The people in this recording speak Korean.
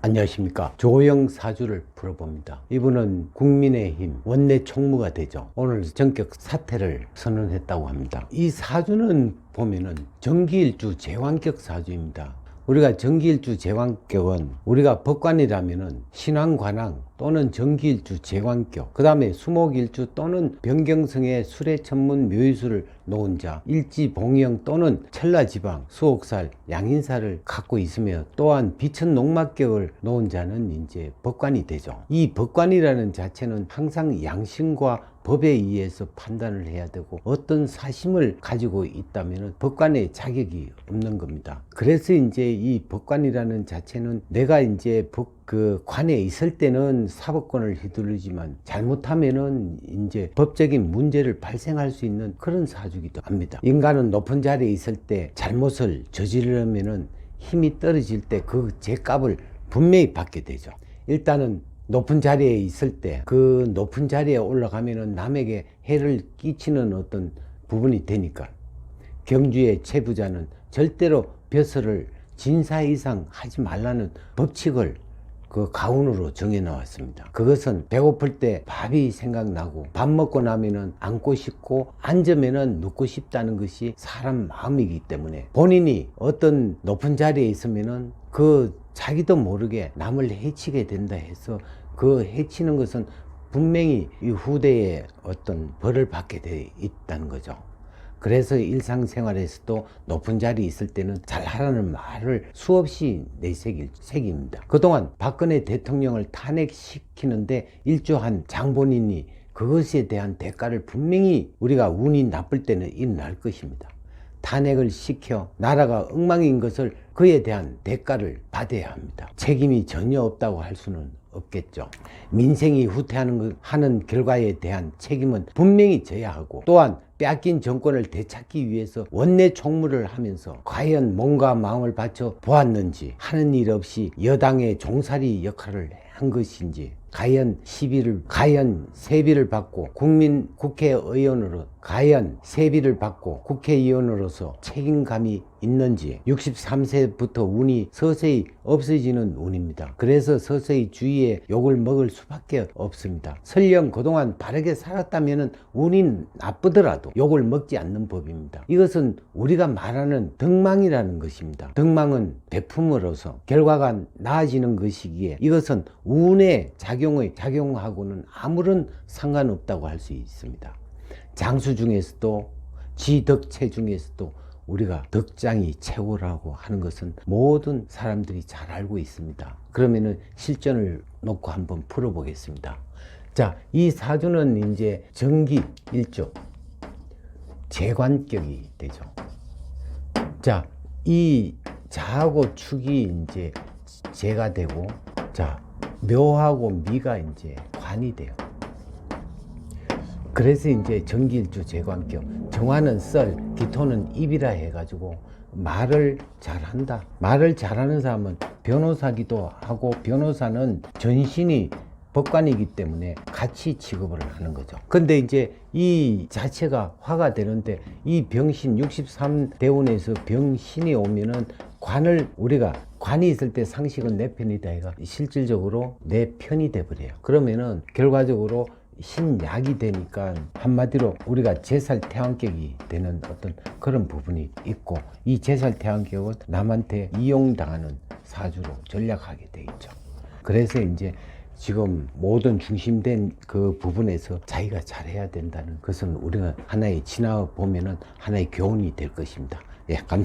안녕하십니까. 조영 사주를 풀어봅니다. 이분은 국민의힘 원내 총무가 되죠. 오늘 전격 사퇴를 선언했다고 합니다. 이 사주는 보면은 정기일주 제왕격 사주입니다. 우리가 정기일주 제왕격은 우리가 법관이라면은 신왕관왕 또는 정기일주 제왕격, 그 다음에 수목일주 또는 변경성의 수레천문 묘의수를 놓은 자, 일지봉영 또는 천라지방, 수옥살, 양인살을 갖고 있으며 또한 비천농막격을 놓은 자는 이제 법관이 되죠. 이 법관이라는 자체는 항상 양심과 법에 의해서 판단을 해야 되고 어떤 사심을 가지고 있다면 법관의 자격이 없는 겁니다. 그래서 이제 이 법관이라는 자체는 내가 이제 관에 있을 때는 사법권을 휘두르지만 잘못하면은 이제 법적인 문제를 발생할 수 있는 그런 사주기도 합니다. 인간은 높은 자리에 있을 때 잘못을 저지르려면은 힘이 떨어질 때 그 죄값을 분명히 받게 되죠. 일단은 높은 자리에 있을 때 그 높은 자리에 올라가면은 남에게 해를 끼치는 어떤 부분이 되니까 경주의 채부자는 절대로 벼슬을 진사 이상 하지 말라는 법칙을 그 가훈으로 정해 나왔습니다. 그것은 배고플 때 밥이 생각나고 밥 먹고 나면은 앉고 싶고 앉으면은 눕고 싶다는 것이 사람 마음이기 때문에 본인이 어떤 높은 자리에 있으면은 그 자기도 모르게 남을 해치게 된다 해서 그 해치는 것은 분명히 이 후대에 어떤 벌을 받게 돼 있다는 거죠. 그래서 일상생활에서도 높은 자리에 있을 때는 잘하라는 말을 수없이 내새깁니다. 그동안 박근혜 대통령을 탄핵시키는데 일조한 장본인이 그것에 대한 대가를 분명히 우리가 운이 나쁠 때는 일어날 것입니다. 탄핵을 시켜 나라가 엉망인 것을 그에 대한 대가를 받아야 합니다. 책임이 전혀 없다고 할 수는 없겠죠. 민생이 후퇴하는 결과에 대한 책임은 분명히 져야 하고 또한 빼앗긴 정권을 되찾기 위해서 원내 총무를 하면서 과연 몸과 마음을 바쳐 보았는지, 하는 일 없이 여당의 종살이 역할을 한 것인지, 과연 세비를 받고 국회의원으로 세비를 받고 국회의원으로서 책임감이 있는지, 63세부터 운이 서서히 없어지는 운입니다. 그래서 서서히 주위에 욕을 먹을 수밖에 없습니다. 설령 그동안 바르게 살았다면 운이 나쁘더라도 욕을 먹지 않는 법입니다. 이것은 우리가 말하는 덕망이라는 것입니다. 덕망은 베품으로서 결과가 나아지는 것이기에 이것은 운의 작용하고는 아무런 상관없다고 할 수 있습니다. 장수 중에서도 지덕체 중에서도 우리가 덕장이 최고라고 하는 것은 모든 사람들이 잘 알고 있습니다. 그러면은 실전을 놓고 한번 풀어보겠습니다. 자, 이 사주는 이제 정기 일조 재관격이 되죠. 자, 이 자하고 축이 이제 재가 되고, 자, 묘하고 미가 이제 관이 돼요. 그래서 이제 정기일주 재관격, 정화는 썰, 기토는 입이라 해가지고 말을 잘한다. 말을 잘하는 사람은 변호사기도 하고, 변호사는 전신이 법관이기 때문에 같이 취급을 하는 거죠. 근데 이제 이 자체가 화가 되는데 이 병신 63대운에서 병신이 오면은 우리가 관이 있을 때 상식은 내 편이다 해가 실질적으로 내 편이 돼버려요. 그러면은 결과적으로 신약이 되니까 한마디로 우리가 제살태왕격이 되는 어떤 그런 부분이 있고, 이 제살태왕격은 남한테 이용당하는 사주로 전략하게 돼 있죠. 그래서 이제 지금 모든 중심된 그 부분에서 자기가 잘해야 된다는 것은 우리가 하나의 지나보면은 하나의 교훈이 될 것입니다. 예, 감사합니다.